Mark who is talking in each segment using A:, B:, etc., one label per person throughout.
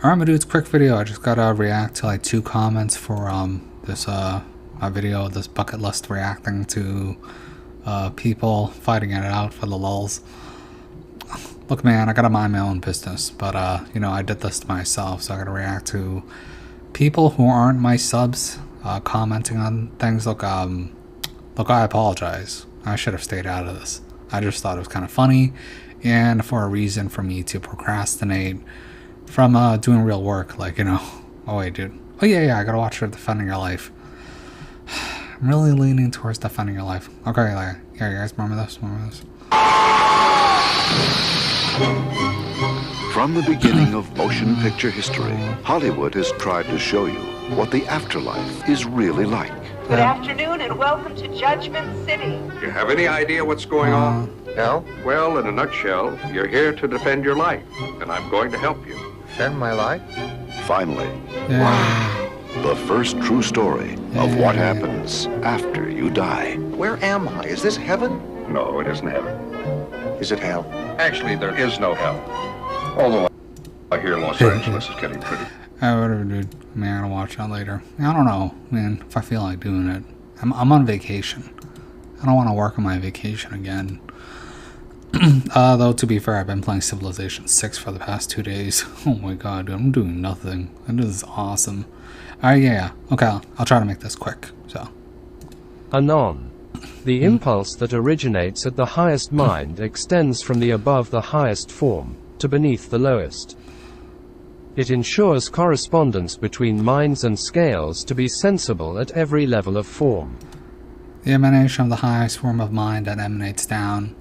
A: Alright, my dudes, quick video. I just gotta react to like 2 comments for this my video, this bucket list reacting to people fighting it out for the lulz. Look, man, I gotta mind my own business, but you know, I did this to myself, so I gotta react to people who aren't my subs commenting on things. Look, I apologize. I should have stayed out of this. I just thought it was kind of funny, and for a reason for me to procrastinate from doing real work, like, you know. Oh wait, dude. Oh yeah, I gotta watch Defending Your Life. I'm really leaning towards Defending Your Life. Okay, like, yeah, you guys remember this?
B: From the beginning of motion picture history, Hollywood has tried to show you what the afterlife is really like.
C: Good afternoon and welcome to Judgment City.
D: You have any idea what's going on?
E: No?
D: Well, in a nutshell, you're here to defend your life, and I'm going to help you.
E: Defend my life?
B: Finally,
A: Yeah.
B: the first true story of what happens after you die.
E: Where am I? Is this heaven?
D: No, it isn't heaven.
E: Is it hell?
D: Actually, there is no hell. Although I hear Los Angeles is getting pretty.
A: Whatever, dude. Man, I'm gonna watch that later. I don't know, man, if I feel like doing it. I'm on vacation. I don't want to work on my vacation again. Though, to be fair, I've been playing Civilization 6 for the past 2 days. Oh my god, dude, I'm doing nothing. And this is awesome. Alright, yeah. Okay, I'll try to make this quick, so.
F: Anon. The impulse that originates at the highest mind extends from the above the highest form, to beneath the lowest. It ensures correspondence between minds and scales to be sensible at every level of form.
A: The emanation of the highest form of mind that emanates down.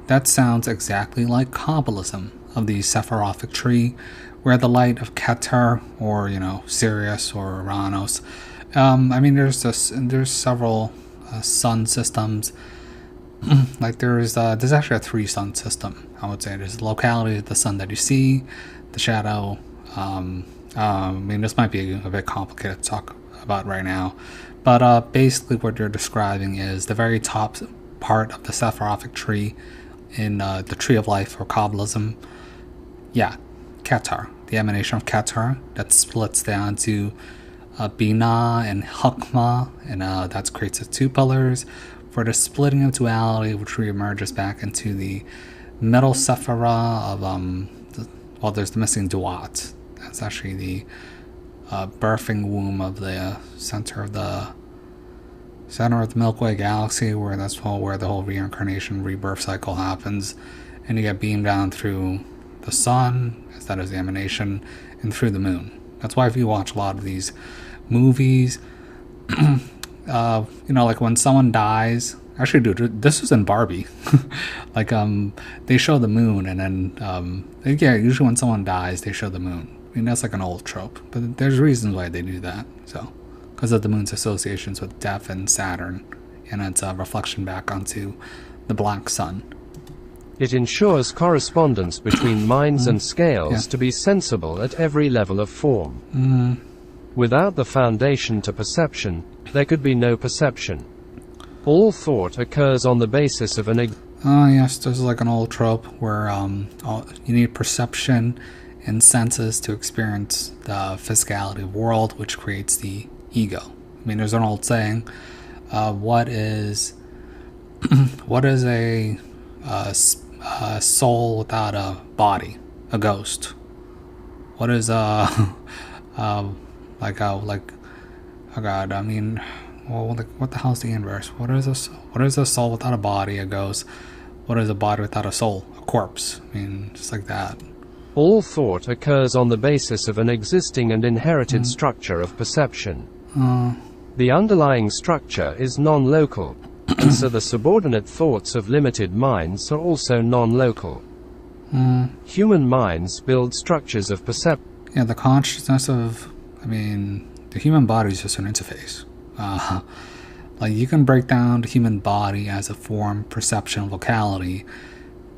A: That sounds exactly like Kabbalism of the Sephirothic tree, where the light of Keter, or, you know, Sirius or Uranus. I mean, there's several sun systems. Like there's actually a 3 sun system, I would say. There's the locality of the sun that you see, the shadow. I mean, this might be a bit complicated to talk about right now, but basically what you're describing is the very top part of the Sephirothic tree in the Tree of Life or Kabbalism. Yeah, Keter, the emanation of Keter that splits down to Binah and Hakma, and that creates the 2 pillars for the splitting of duality, which re-emerges back into the middle Sephirah of well, there's the missing Duat. That's actually the birthing womb of the center of the Milky Way galaxy, where that's where the whole reincarnation rebirth cycle happens, and you get beamed down through the sun, as that is the emanation, and through the moon. That's why if you watch a lot of these movies, you know, like when someone dies. Actually, dude, this was in Barbie. Like, they show the moon, and then, yeah, usually when someone dies, they show the moon. I mean, that's like an old trope, but there's reasons why they do that, so. Because of the moon's associations with death and Saturn, and its reflection back onto the black sun.
F: It ensures correspondence between minds and scales to be sensible at every level of form. Without the foundation to perception, there could be no perception. All thought occurs on the basis of an
A: yes, this is like an old trope where you need perception and senses to experience the physicality of the world, which creates the ego. I mean, there's an old saying, what is a soul without a body? A ghost. What is oh god, I mean, well, what the hell is the inverse? What is a soul without a body? A ghost. What is a body without a soul? A corpse. I mean, just like that.
F: All thought occurs on the basis of an existing and inherited structure of perception. The underlying structure is non-local, and so the subordinate thoughts of limited minds are also non-local. Human minds build structures of perception.
A: Yeah, the consciousness of, I mean, the human body is just an interface. Like, you can break down the human body as a form, perception, locality.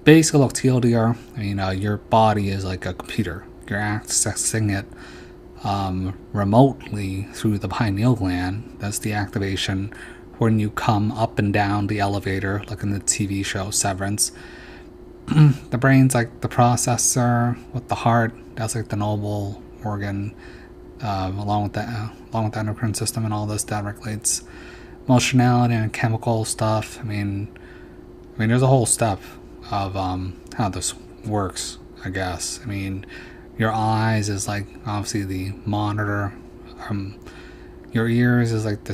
A: Basically, look, TLDR, I mean, your body is like a computer. You're accessing it remotely through the pineal gland. That's the activation when you come up and down the elevator, like in the TV show Severance. The brain's like the processor with the heart that's like the noble organ, along with the endocrine system and all this that regulates emotionality and chemical stuff. I mean, there's a whole step of how this works, I guess. I mean, your eyes is like obviously the monitor. Your ears is like the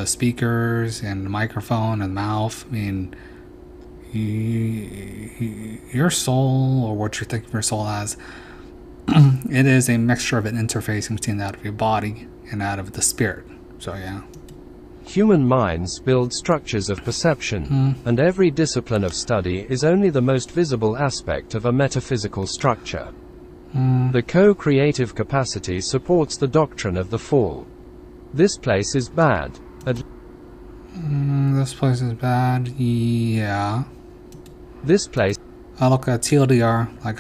A: speakers and the microphone and mouth. I mean, your soul, or what you think of your soul as, it is a mixture of an interface between that of your body and that of the spirit. So yeah.
F: Human minds build structures of perception, and every discipline of study is only the most visible aspect of a metaphysical structure. The co-creative capacity supports the doctrine of the fall. This place is bad.
A: This place is bad, yeah.
F: This place...
A: I look at TLDR, like,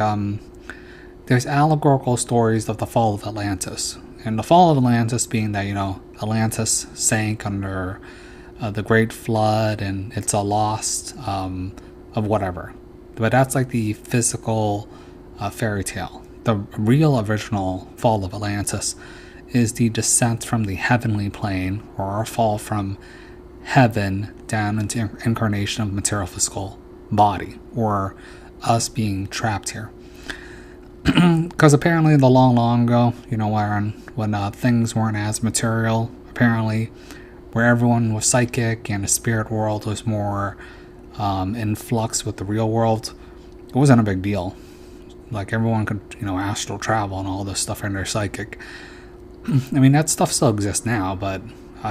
A: there's allegorical stories of the fall of Atlantis. And the fall of Atlantis being that, Atlantis sank under the Great Flood, and it's a lost of whatever. But that's like the physical fairy tale. The real original fall of Atlantis is the descent from the heavenly plane, or a fall from heaven down into incarnation of material physical body, or us being trapped here. Because apparently the long ago, when things weren't as material, apparently where everyone was psychic and the spirit world was more in flux with the real world, it wasn't a big deal. Like, everyone could, astral travel and all this stuff in their psychic. I mean, that stuff still exists now, but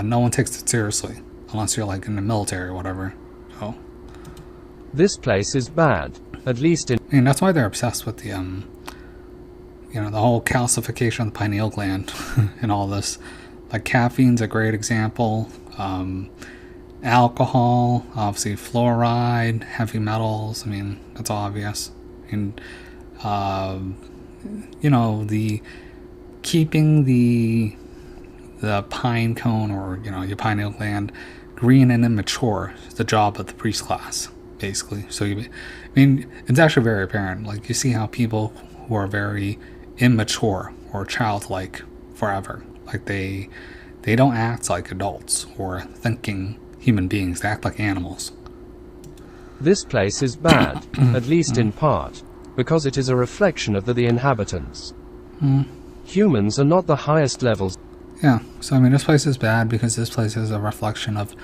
A: no one takes it seriously, unless you're like in the military or whatever. So
F: this place is bad, at least in...
A: I mean, that's why they're obsessed with the the whole calcification of the pineal gland and all this. Like, caffeine's a great example. Alcohol, obviously fluoride, heavy metals. I mean, that's obvious. And the keeping the pine cone, or your pineal gland, green and immature is the job of the priest class, basically. So it's actually very apparent. Like, you see how people who are very immature or childlike forever, like they don't act like adults or thinking human beings. They act like animals.
F: This place is bad, at least in part, because it is a reflection of the inhabitants. Humans are not the highest levels.
A: Yeah, so this place is bad because this place is a reflection of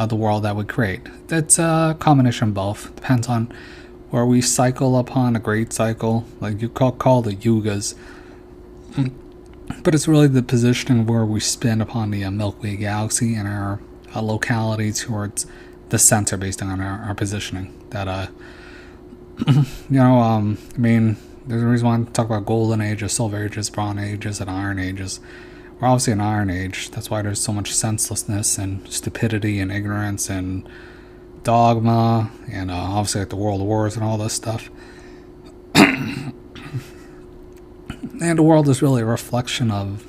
A: the world that we create. It's a combination of both. Depends on where we cycle upon a great cycle, like you call the yugas. But it's really the positioning where we spin upon the Milky Way galaxy and our locality towards the center based on our positioning. That there's a reason why I talk about golden ages, silver ages, bronze ages, and iron ages. We're obviously an iron age. That's why there's so much senselessness and stupidity and ignorance and dogma, and obviously like the world wars and all this stuff. And the world is really a reflection of,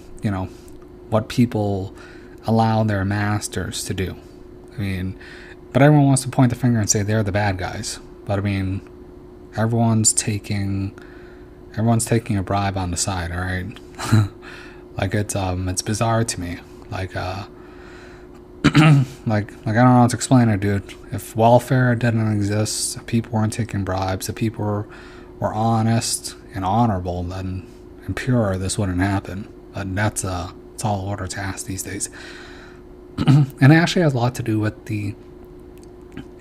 A: what people allow their masters to do. But everyone wants to point the finger and say they're the bad guys. But everyone's taking a bribe on the side, all right? Like, it's bizarre to me. Like, I don't know how to explain it, dude. If welfare didn't exist, if people weren't taking bribes, if people were honest and honorable, then and pure, this wouldn't happen. But it's all order to ask these days. And it actually has a lot to do with the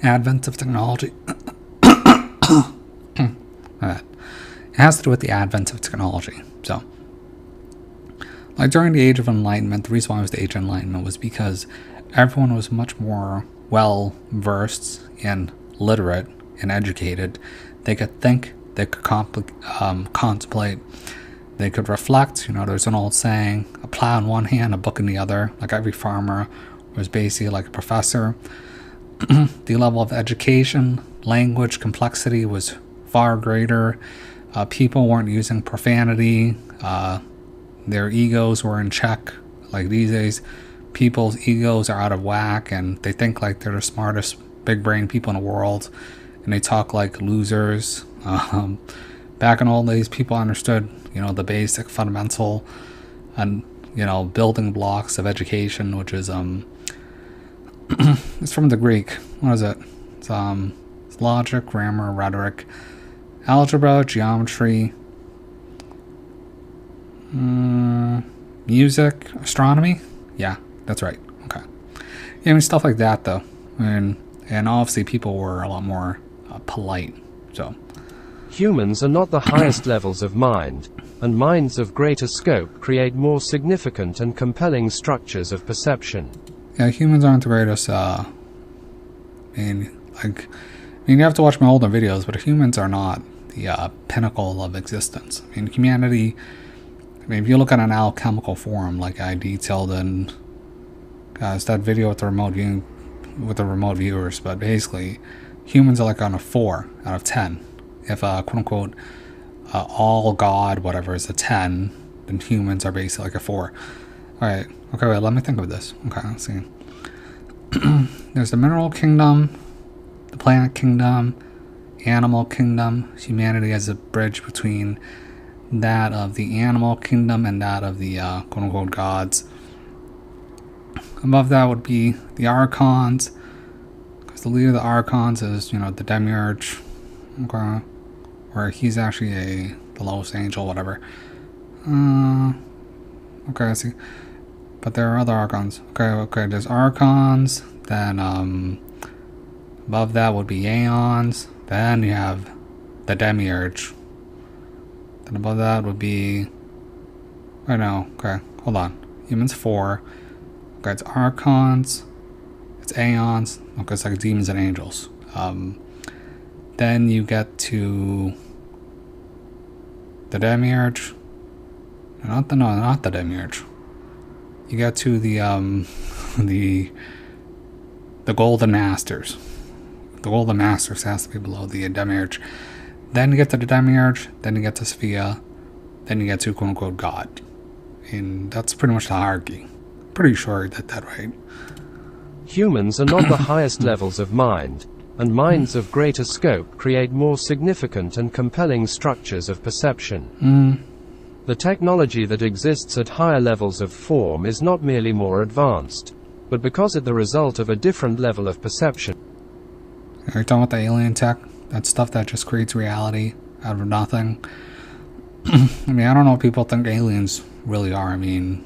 A: advent of technology. It has to do with the advent of technology. So, like, during the Age of Enlightenment, the reason why it was the Age of Enlightenment was because everyone was much more well versed and literate and educated. They could think, they could contemplate, they could reflect. There's an old saying, a plow in one hand, a book in the other. Like, every farmer was basically like a professor. The level of education, language, complexity was far greater. People weren't using profanity. Their egos were in check. Like, these days, people's egos are out of whack, and they think like they're the smartest big brain people in the world, and they talk like losers. back in old days, people understood, you know, the basic fundamental and, you know, building blocks of education, which is it's from the Greek. What is it? It's logic, grammar, rhetoric, algebra, geometry, music, astronomy. Yeah, that's right. Okay. Yeah, I mean, stuff like that, though. And obviously people were a lot more polite, so.
F: Humans are not the highest levels of mind, and minds of greater scope create more significant and compelling structures of perception.
A: Yeah, humans aren't the greatest, I mean, you have to watch my older videos, but humans are not the pinnacle of existence. I mean, humanity, I mean, if you look at an alchemical form, like I detailed in it's that video with the remote viewers, but basically, humans are like on a 4 out of 10. If quote unquote all God whatever is a 10, then humans are basically like a 4. All right, okay, wait, let me think of this. Okay, let's see. There's the mineral kingdom, the planet kingdom, animal kingdom. Humanity as a bridge between that of the animal kingdom and that of the quote unquote gods. Above that would be the archons, because the leader of the archons is, you know, the demiurge, okay, or he's actually the lowest angel, whatever. Okay, I see. But there are other archons. Okay, there's archons, then above that would be aeons, then you have the demiurge. Then above that would be, I know, okay, hold on. Humans 4. Okay, it's archons, it's aeons, okay, it's like demons and angels. Then you get to the demiurge. Not the demiurge. You get to the golden masters. The golden masters has to be below the demiurge. Then you get to the demiurge, then you get to Sophia, then you get to quote unquote God. And that's pretty much the hierarchy. Pretty sure I did that right.
F: Humans are not the highest levels of mind, and minds of greater scope create more significant and compelling structures of perception. The technology that exists at higher levels of form is not merely more advanced, but because it's the result of a different level of perception.
A: Are you talking about the alien tech? That stuff that just creates reality out of nothing? I mean, I don't know what people think aliens really are. I mean,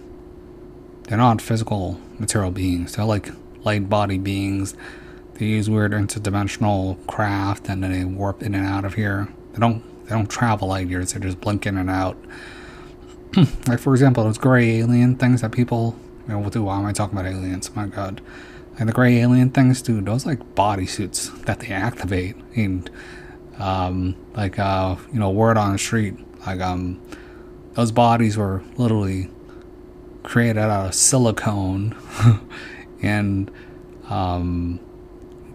A: they're not physical material beings. They're like light body beings. They use weird interdimensional craft and then they warp in and out of here. They don't travel light years, they just blink in and out. Like for example, those gray alien things that people, you know, why am I talking about aliens? My god. And the gray alien things, dude, those like bodysuits that they activate and like you know, word on the street, like those bodies were literally created out of silicone and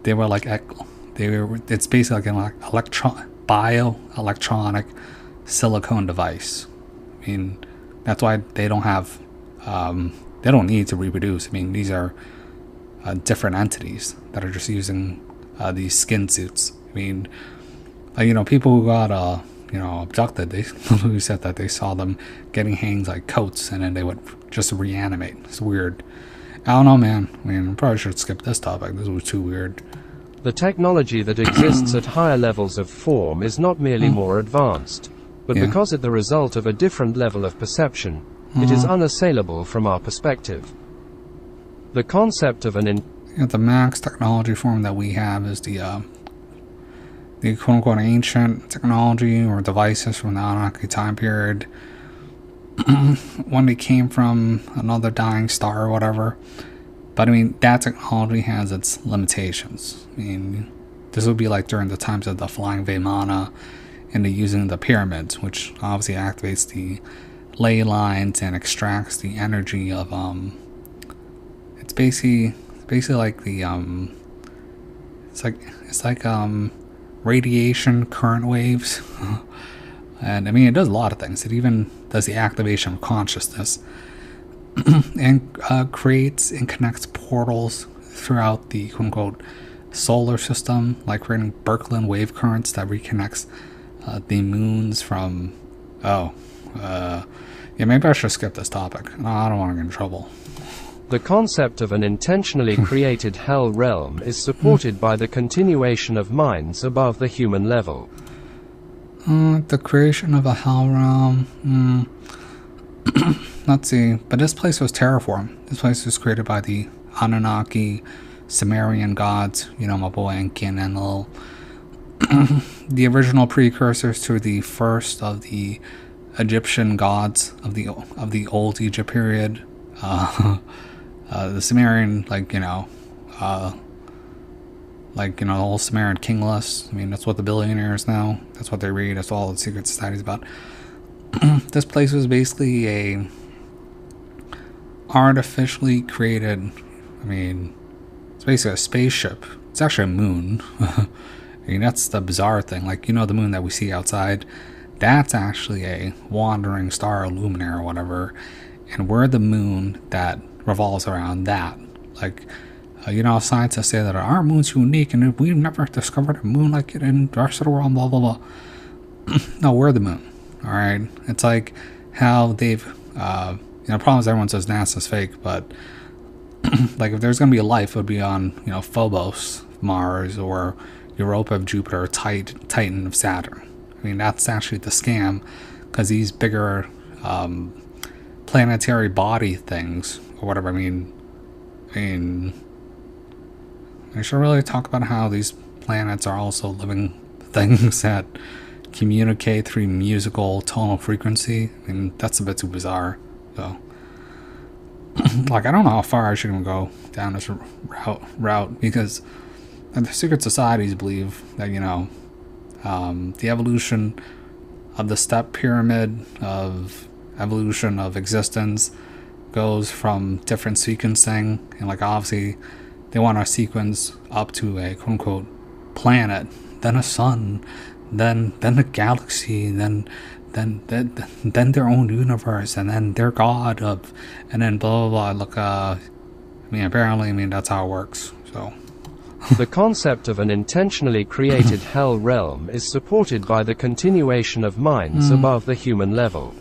A: they were like it's basically like an bioelectronic silicone device. I mean, that's why they don't have they don't need to reproduce. I mean, these are different entities that are just using these skin suits. I mean, you know, people who got you know, abducted, they literally said that they saw them getting hanged like coats and then they would just reanimate. It's weird. I don't know, man. I mean, I probably should skip this topic. This was too weird.
F: The technology that exists at higher levels of form is not merely more advanced, but because it's the result of a different level of perception, it is unassailable from our perspective. The concept of
A: the max technology form that we have is the quote-unquote ancient technology or devices from the Anunnaki time period. When they came from another dying star or whatever. But I mean, that technology has its limitations. I mean, this would be like during the times of the flying Vimana and the using the pyramids, which obviously activates the ley lines and extracts the energy of it's basically like the it's like radiation current waves. And I mean, it does a lot of things. It even does the activation of consciousness and creates and connects portals throughout the quote-unquote solar system, like creating Birkeland wave currents that reconnects the moons from... Oh, yeah, maybe I should skip this topic. No, I don't want to get in trouble.
F: The concept of an intentionally created hell realm is supported by the continuation of minds above the human level.
A: The creation of a hell realm... Let's see. But this place was terraformed. This place was created by the Anunnaki, Sumerian gods. You know, my boy Enki and Enlil. The original precursors to the first of the Egyptian gods of the old Egypt period. The Sumerian, the whole Sumerian king list. I mean, that's what the billionaires know. That's what they read. That's all the secret society's about. This place was basically a artificially created, I mean, it's basically a spaceship. It's actually a moon. I mean, that's the bizarre thing. Like, you know, the moon that we see outside, that's actually a wandering star, or luminary or whatever. And we're the moon that revolves around that. Like, you know, scientists say that our moon's unique and we've never discovered a moon like it in the rest of the world, blah, blah, blah. No, we're the moon. All right. It's like how they've, the problem is everyone says NASA's fake, but like if there's going to be a life, it would be on, Phobos, Mars, or Europa of Jupiter, Titan of Saturn. I mean, that's actually the scam, because these bigger planetary body things, or whatever, I mean, I should really talk about how these planets are also living things that communicate through musical tonal frequency. I mean, that's a bit too bizarre. So, like, I don't know how far I should even go down this route, because the secret societies believe that, the evolution of the step pyramid of evolution of existence goes from different sequencing, and like obviously they want to sequence up to a quote-unquote planet, then a sun, then a galaxy, then their own universe, and then their god of, and then blah blah blah. Look, apparently, that's how it works. So,
F: the concept of an intentionally created hell realm is supported by the continuation of minds above the human level.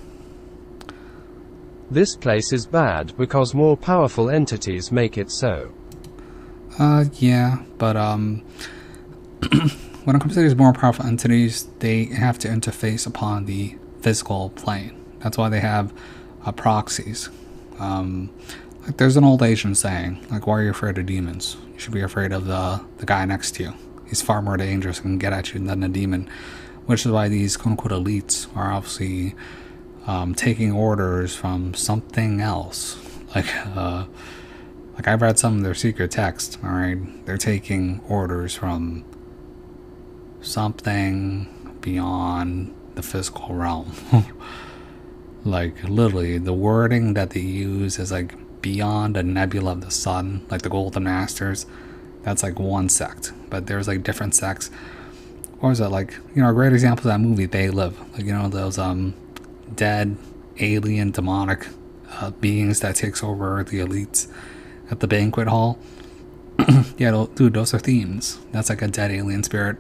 F: This place is bad because more powerful entities make it so.
A: Yeah, but when it comes to these more powerful entities, they have to interface upon the physical plane. That's why they have proxies. Like there's an old Asian saying, like, why are you afraid of demons? You should be afraid of the guy next to you. He's far more dangerous and can get at you than a demon. Which is why these quote-unquote elites are obviously taking orders from something else. Like I've read some of their secret text, alright? They're taking orders from something beyond the physical realm. Like, literally, the wording that they use is like beyond a nebula of the sun, like the Golden Masters. That's like one sect, but there's like different sects. Or is it like, a great example of that movie, They Live. Like, those dead, alien, demonic beings that takes over the elites at the banquet hall. Yeah, dude, those are themes. That's like a dead alien spirit.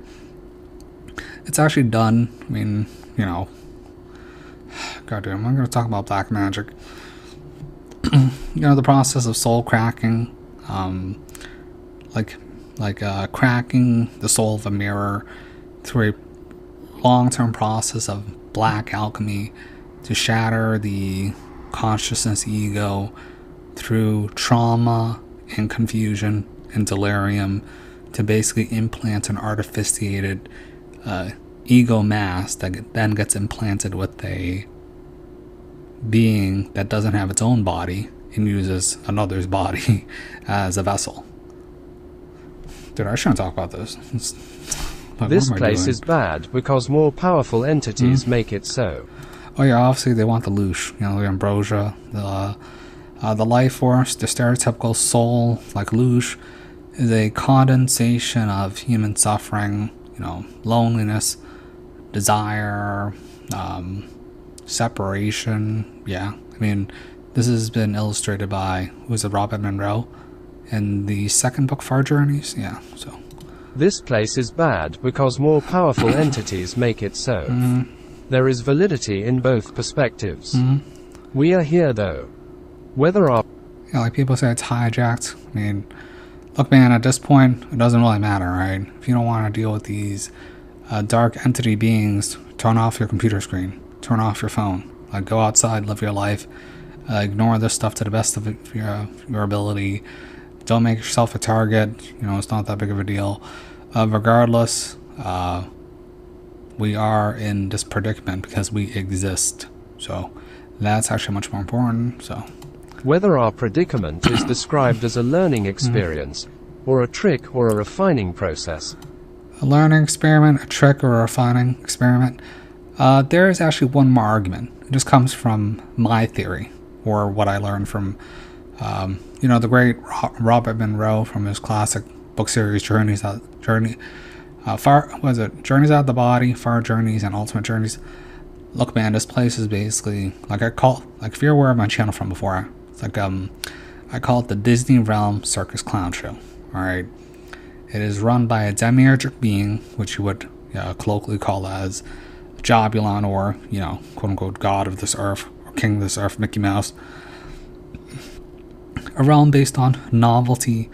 A: It's actually done. I mean, goddamn, I'm going to talk about black magic. The process of soul cracking, cracking the soul of a mirror through a long-term process of black alchemy to shatter the consciousness ego through trauma and confusion and delirium to basically implant an artificiated ego mass that then gets implanted with a being that doesn't have its own body and uses another's body as a vessel. Dude, I shouldn't talk about this.
F: This place is bad because more powerful entities make it so.
A: Oh yeah, obviously they want the loosh, the ambrosia, the life force, the stereotypical soul, like loosh, is a condensation of human suffering, loneliness, desire, separation. Yeah, this has been illustrated by, Robert Monroe in the second book of our journeys. Yeah, so
F: This place is bad because more powerful entities make it so. There is validity in both perspectives. We are here though. Whether our...
A: Yeah, like people say it's hijacked. I mean, look man, at this point, it doesn't really matter, right? If you don't want to deal with these dark entity beings, turn off your computer screen. Turn off your phone. Like, go outside, live your life. Ignore this stuff to the best of your ability. Don't make yourself a target. You know, it's not that big of a deal. Regardless, we are in this predicament because we exist. So that's actually much more important. So
F: whether our predicament is described as a learning experience, or a trick or a refining process.
A: A learning experiment, a trick, or a refining experiment. There is actually one more argument. It just comes from my theory, or what I learned from, you know, the great Robert Monroe from his classic book series, Journeys Out the Body, Far Journeys, and Ultimate Journeys. Look, man, this place is basically like if you're aware of my channel from before, it's like I call it the Disney Realm Circus Clown Show. All right, it is run by a demiurgic being, which you would colloquially call as Jobulon, or, you know, quote unquote God of this earth, or King of this earth, Mickey Mouse. A realm based on novelty,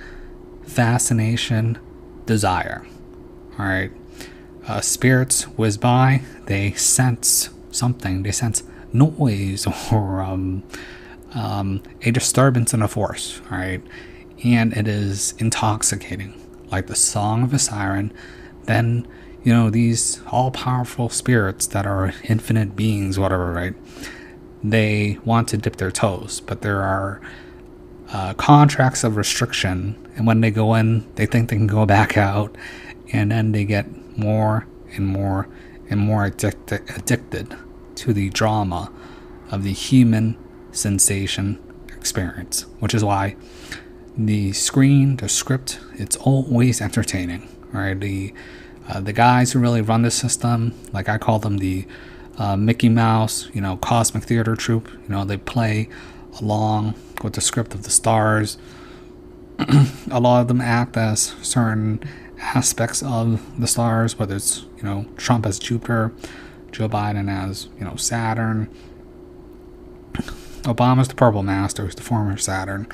A: fascination, desire. All right, spirits whiz by. They sense something. They sense noise or a disturbance in a force. All right, and it is intoxicating, like the song of a siren. Then, you know, these all-powerful spirits that are infinite beings, whatever, right? They want to dip their toes, but there are contracts of restriction, and when they go in, they think they can go back out, and then they get more and more and more addicted to the drama of the human sensation experience, which is why the script, it's always entertaining, right? The guys who really run the system, like I call them the Mickey Mouse, you know, Cosmic Theater Troupe. You know, they play along with the script of the stars. A lot of them act as certain aspects of the stars, whether it's, you know, Trump as Jupiter, Joe Biden as, you know, Saturn, Obama's the Purple Master, who's the former Saturn,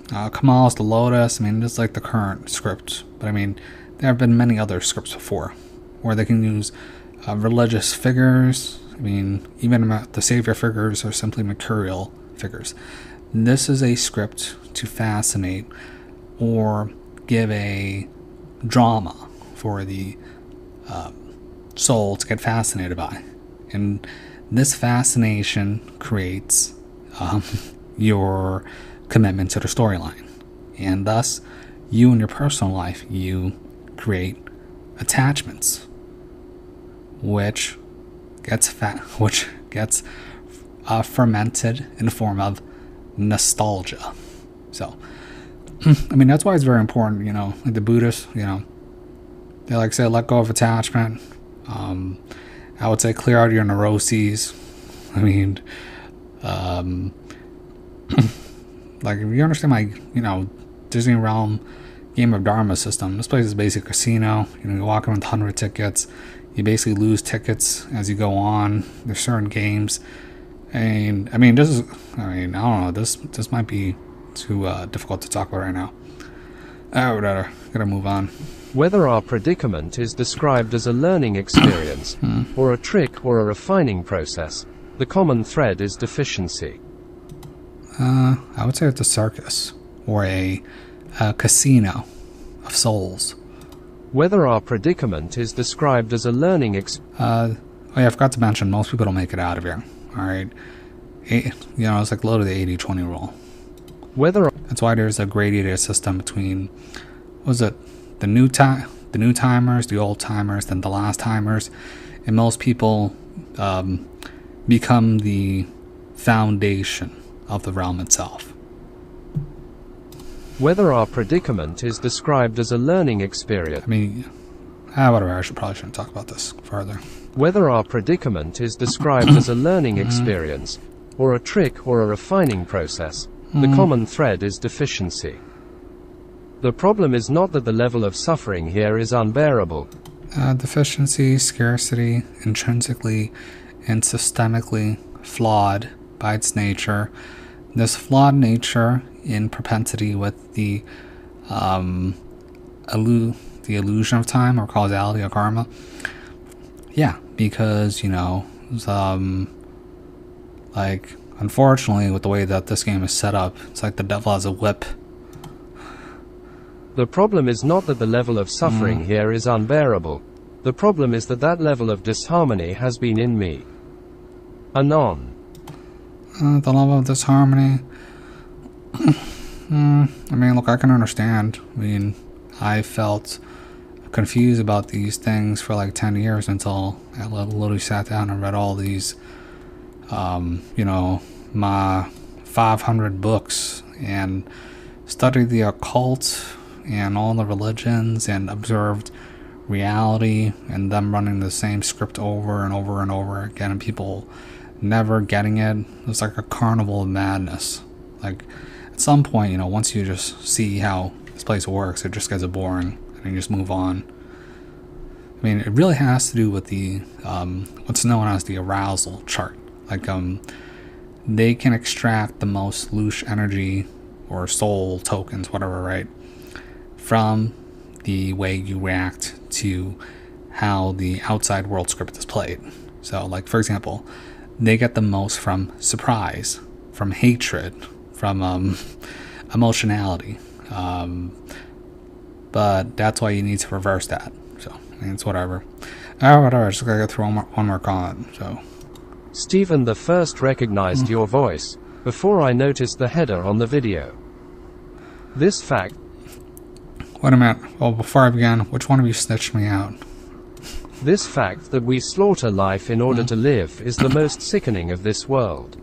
A: Kamal's the Lotus. I mean, this is like the current script, but I mean, there have been many other scripts before where they can use religious figures. I mean, even the savior figures are simply mercurial figures. This is a script to fascinate or give a drama for the soul to get fascinated by. And this fascination creates your commitment to the storyline. And thus, you in your personal life, you create attachments, which gets fermented in the form of nostalgia. So, I mean, that's why it's very important, you know, like the Buddhists, you know, they like say let go of attachment. I would say clear out your neuroses. I mean, like if you understand my, you know, Disney Realm Game of Dharma system, this place is basically a casino. You know, you walk in with 100 tickets. You basically lose tickets as you go on. There's certain games. And I mean, I don't know, this might be too difficult to talk about right now. Whatever, gotta move on.
F: Whether our predicament is described as a learning experience, or a trick or a refining process, the common thread is deficiency.
A: I would say it's a circus, or a casino of souls.
F: Whether our predicament is described as a learning
A: oh yeah, I forgot to mention, most people don't make it out of here. Alright, you know, it's like low to the 80-20 rule. That's why there's a gradated system between, what was it, the new timers, the old timers, then the last timers, and most people become the foundation of the realm itself.
F: Whether our predicament is described as a learning experience.
A: I mean, whatever, I probably shouldn't talk about this further.
F: Whether our predicament is described as a learning experience, or a trick or a refining process, the common thread is deficiency. The problem is not that the level of suffering here is unbearable.
A: Deficiency, scarcity, intrinsically and systemically flawed by its nature. This flawed nature in propensity with the illusion of time or causality or karma. Yeah, because, you know, like, unfortunately, with the way that this game is set up, it's like the devil has a whip.
F: The problem is not that the level of suffering here is unbearable. The problem is that that level of disharmony has been in me. Anon.
A: The level of disharmony. I mean, look, I can understand. I mean, I felt confused about these things for like 10 years until I literally sat down and read all these, you know, my 500 books and studied the occult and all the religions and observed reality and them running the same script over and over and over again and people never getting it. It was like a carnival of madness. Like, at some point, you know, once you just see how this place works, it just gets boring and you just move on. I mean, it really has to do with the what's known as the arousal chart. Like, they can extract the most loose energy or soul tokens, whatever, right, from the way you react to how the outside world script is played. So, like, for example, they get the most from surprise, from hatred, from emotionality. But that's why you need to reverse that. So, I mean, it's whatever. Whatever, just gotta get through one more comment. So,
F: Stephen the First recognized your voice before I noticed the header on the video. This fact.
A: Wait a minute. Well, before I began, which one of you snitched me out?
F: This fact that we slaughter life in order to live is the most sickening of this world.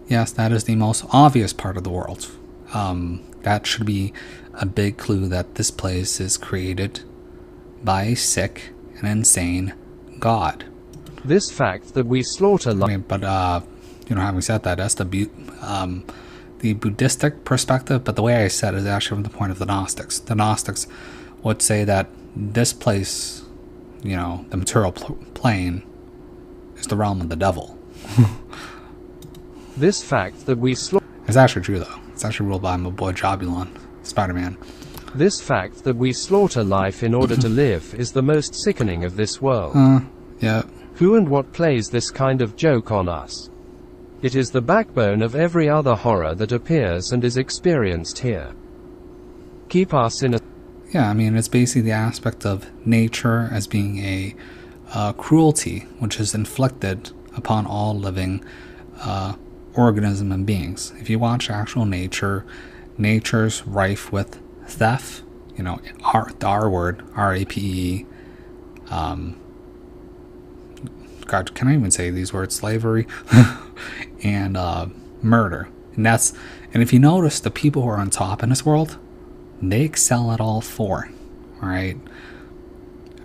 A: Yes, that is the most obvious part of the world. That should be a big clue that this place is created by a sick and insane God.
F: This fact that we slaughter life.
A: I mean, but you know, having said that, that's the Buddhistic perspective. But the way I said it is actually from the point of the Gnostics. The Gnostics would say that this place, you know, the material plane, is the realm of the devil.
F: This fact that we slaughter.
A: It's actually true, though. It's actually ruled by my boy Jobulon, Spider-Man.
F: This fact that we slaughter life in order to live is the most sickening of this world.
A: Yeah.
F: Who and what plays this kind of joke on us? It is the backbone of every other horror that appears and is experienced here. Keep us in a...
A: Yeah, I mean, it's basically the aspect of nature as being a cruelty which is inflicted upon all living organism and beings. If you watch actual nature, nature's rife with theft, you know, the R word, R-A-P-E, God, can I even say these words? Slavery and murder. And if you notice, the people who are on top in this world, they excel at all four. All right.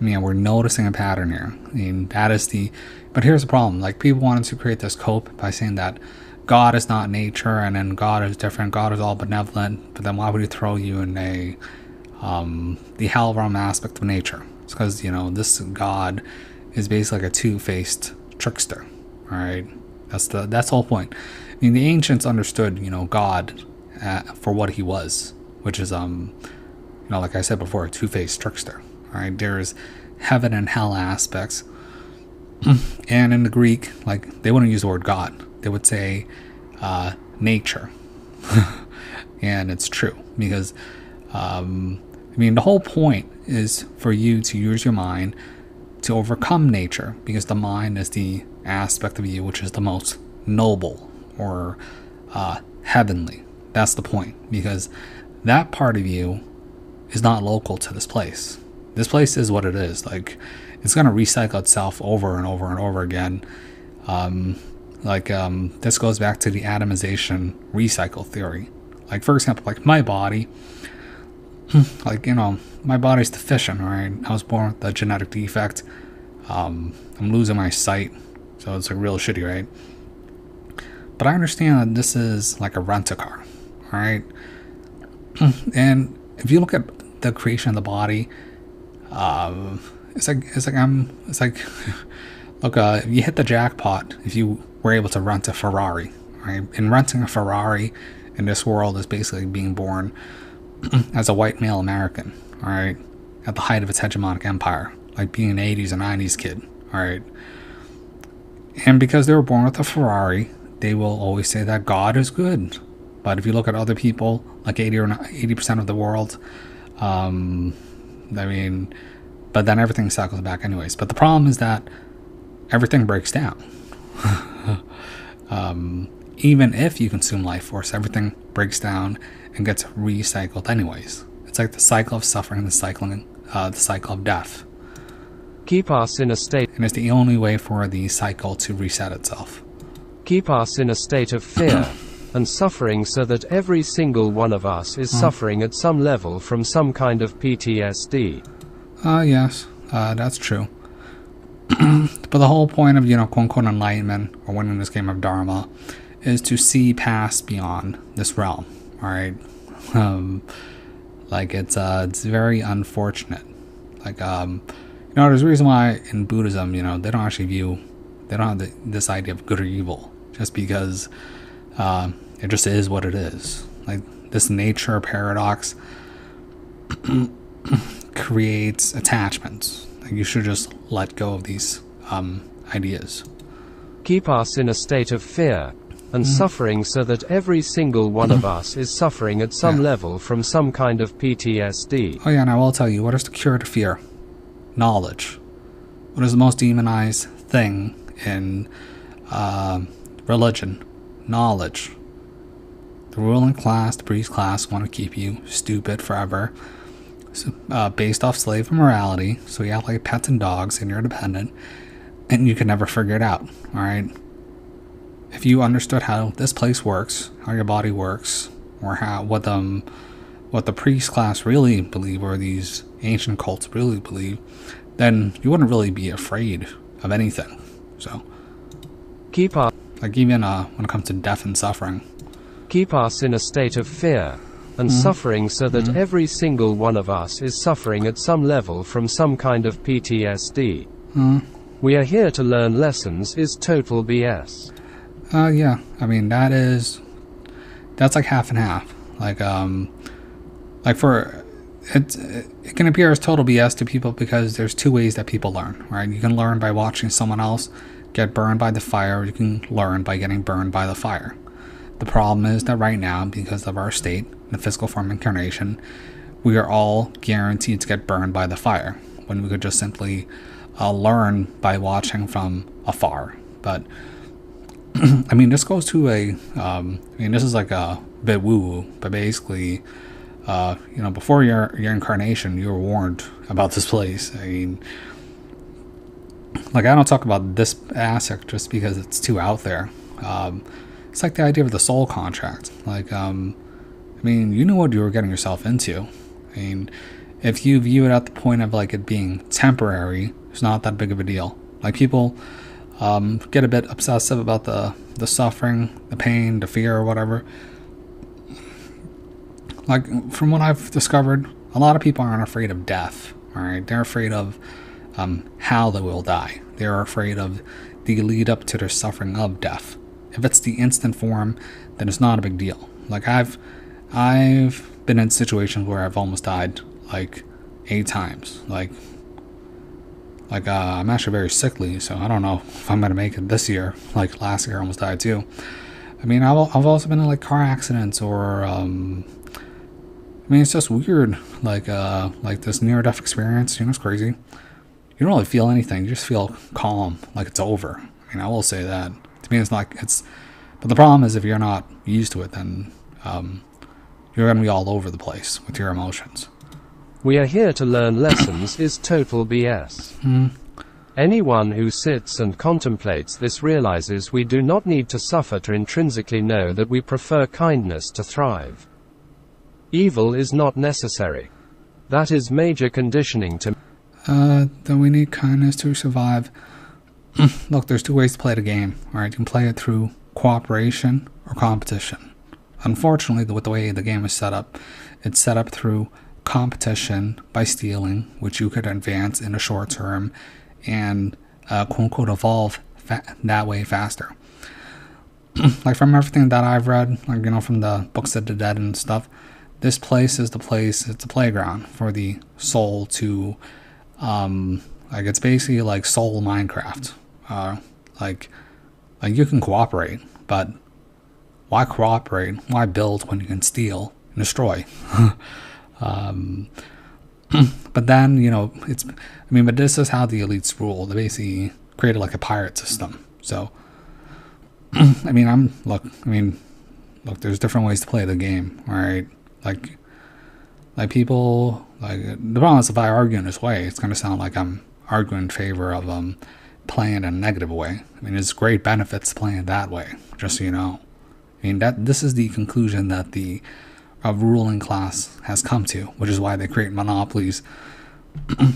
A: I mean, we're noticing a pattern here. I mean, that is the. But here's the problem. Like, people wanted to create this cope by saying that God is not nature, and then God is different. God is all benevolent. But then why would He throw you in the hell realm aspect of nature? It's because, you know, this God is basically like a two-faced trickster. All right, that's the whole point. I mean, the ancients understood, you know, God for what He was, which is you know, like I said before, a two-faced trickster. All right, there's heaven and hell aspects, and in the Greek, like, they wouldn't use the word God; they would say nature, and it's true because I mean, the whole point is for you to use your mind to overcome nature, because the mind is the aspect of you which is the most noble or heavenly. That's the point, because that part of you is not local to this place. This place is what it is. Like, it's going to recycle itself over and over and over again. This goes back to the atomization recycle theory. Like, for example, like my body, like, you know, my body's deficient, right? I was born with a genetic defect. I'm losing my sight, so it's like real shitty, right? But I understand that this is like a rent-a-car, all right? And if you look at the creation of the body, it's like look, if you hit the jackpot if you were able to rent a Ferrari, right? And renting a Ferrari in this world is basically being born as a white male American, all right, at the height of its hegemonic empire, like being an 80s or 90s kid, all right. And because they were born with a Ferrari, they will always say that God is good. But if you look at other people, like 80% of the world, I mean, but then everything cycles back anyways. But the problem is that everything breaks down. Even if you consume life force, everything breaks down and gets recycled anyways. It's like the cycle of suffering, the cycle of death.
F: Keep us in a state.
A: And it's the only way for the cycle to reset itself.
F: Keep us in a state of fear and suffering so that every single one of us is suffering at some level from some kind of PTSD.
A: Yes, that's true. But the whole point of, quote-unquote enlightenment, or winning this game of Dharma, is to see past beyond this realm, alright? Like, it's very unfortunate. Like, there's a reason why in Buddhism, they don't have this idea of good or evil, just because it just is what it is. Like, this nature paradox creates attachments. Like, you should just let go of these ideas.
F: Keep us in a state of fear and suffering so that every single one of us is suffering at some level from some kind of PTSD.
A: Oh yeah, and I will tell you, what is the cure to fear? Knowledge. What is the most demonized thing in religion? Knowledge. The ruling class, the priest class, want to keep you stupid forever, based off slave morality, so you act like pets and dogs and you're dependent, and you can never figure it out, alright? If you understood how this place works, how your body works, or what the priest class really believe, or these ancient cults really believe, then you wouldn't really be afraid of anything. So,
F: keep us,
A: like, even when it comes to death and suffering,
F: keep us in a state of fear and suffering so that every single one of us is suffering at some level from some kind of PTSD. We are here to learn lessons is total BS.
A: Yeah, I mean, that's like half and half. Like it can appear as total BS to people because there's two ways that people learn, right? You can learn by watching someone else get burned by the fire, or you can learn by getting burned by the fire. The problem is that right now, because of our state, the physical form incarnation, we are all guaranteed to get burned by the fire, when we could just simply learn by watching from afar. But I mean, this goes to this is like a bit woo-woo, but basically, before your incarnation, you were warned about this place. I mean, like, I don't talk about this aspect just because it's too out there. It's like the idea of the soul contract. Like, I mean, you knew what you were getting yourself into. I mean, if you view it at the point of, like, it being temporary, it's not that big of a deal. Like, people get a bit obsessive about the suffering, the pain, the fear, or whatever. Like, from what I've discovered, a lot of people aren't afraid of death, alright? They're afraid of how they will die. They're afraid of the lead up to their suffering of death. If it's the instant form, then it's not a big deal. Like, I've been in situations where I've almost died, like, 8 times. Like, I'm actually very sickly, so I don't know if I'm going to make it this year. Like, last year I almost died too. I mean, I've also been in, like, car accidents, or, I mean, it's just weird, like this near-death experience, it's crazy. You don't really feel anything, you just feel calm, like it's over. I mean, I will say that. To me, but the problem is, if you're not used to it, then you're going to be all over the place with your emotions.
F: We are here to learn lessons is total BS. Anyone who sits and contemplates this realizes we do not need to suffer to intrinsically know that we prefer kindness to thrive. Evil is not necessary. That is major conditioning to...
A: Then we need kindness to survive. Look, there's 2 ways to play the game, alright? You can play it through cooperation or competition. Unfortunately, with the way the game is set up, it's set up through competition by stealing, which you could advance in the short term and quote unquote evolve that way faster. Like from everything that I've read, like, you know, from the Books of the Dead and stuff, this place is the place, it's a playground for the soul to, like, it's basically like soul Minecraft. Like you can cooperate, but why cooperate? Why build when you can steal and destroy? But then, you know, but this is how the elites rule. They basically created like a pirate system. So, look, there's different ways to play the game, right? Like people, like, the problem is if I argue in this way, it's going to sound like I'm arguing in favor of playing in a negative way. I mean, there's great benefits to playing that way, just so you know. I mean, this is the conclusion that the ruling class has come to, which is why they create monopolies,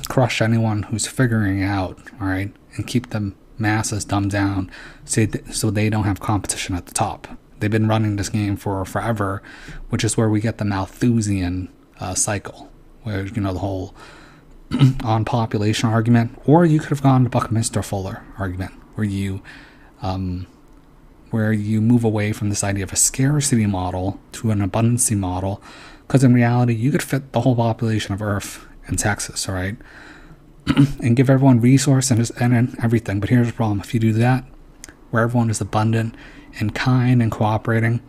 A: crush anyone who's figuring out, all right, and keep the masses dumbed down so they don't have competition at the top. They've been running this game for forever, which is where we get the Malthusian cycle, where, you know, the whole on population argument, or you could have gone to Buckminster Fuller argument, where you move away from this idea of a scarcity model to an abundancy model, because in reality you could fit the whole population of Earth in Texas, all right, and give everyone resource and everything. But here's the problem: if you do that, where everyone is abundant and kind and cooperating,